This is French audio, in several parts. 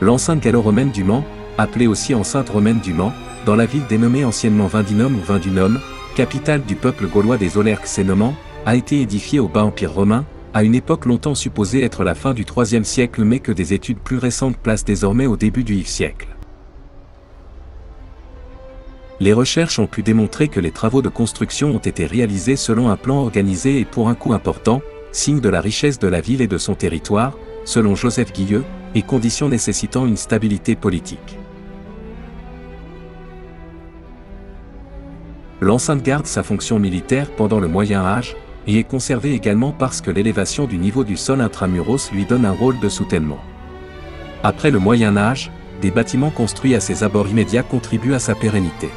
L'enceinte gallo-romaine du Mans, appelée aussi enceinte romaine du Mans, dans la ville dénommée anciennement Vindinum ou Vindunum, capitale du peuple gaulois des Aulerques-Cénomans, a été édifiée au bas Empire romain, à une époque longtemps supposée être la fin du IIIe siècle mais que des études plus récentes placent désormais au début du Xe siècle. Les recherches ont pu démontrer que les travaux de construction ont été réalisés selon un plan organisé et pour un coût important, signe de la richesse de la ville et de son territoire, selon Joseph Guilleux, et conditions nécessitant une stabilité politique. L'enceinte garde sa fonction militaire pendant le Moyen Âge, et est conservée également parce que l'élévation du niveau du sol intramuros lui donne un rôle de soutènement. Après le Moyen Âge, des bâtiments construits à ses abords immédiats contribuent à sa pérennité.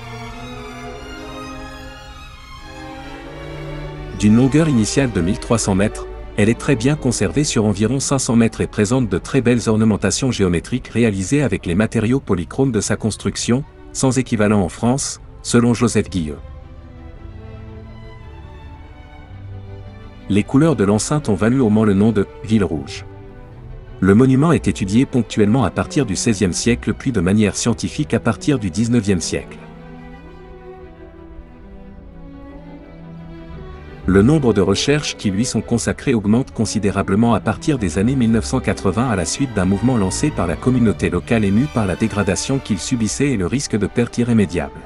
D'une longueur initiale de 1300 mètres, elle est très bien conservée sur environ 500 mètres et présente de très belles ornementations géométriques réalisées avec les matériaux polychromes de sa construction, sans équivalent en France, selon Joseph Guilleux. Les couleurs de l'enceinte ont valu au Mans le nom de « Ville rouge ». Le monument est étudié ponctuellement à partir du XVIe siècle puis de manière scientifique à partir du XIXe siècle. Le nombre de recherches qui lui sont consacrées augmente considérablement à partir des années 1980 à la suite d'un mouvement lancé par la communauté locale émue par la dégradation qu'il subissait et le risque de perte irrémédiable.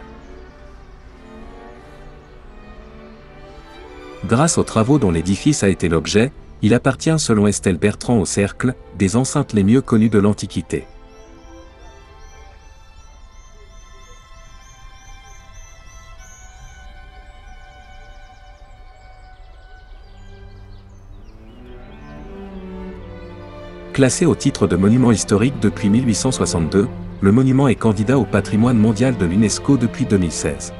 Grâce aux travaux dont l'édifice a été l'objet, il appartient selon Estelle Bertrand au cercle des enceintes les mieux connues de l'Antiquité. Classé au titre de monument historique depuis 1862, le monument est candidat au patrimoine mondial de l'UNESCO depuis 2016.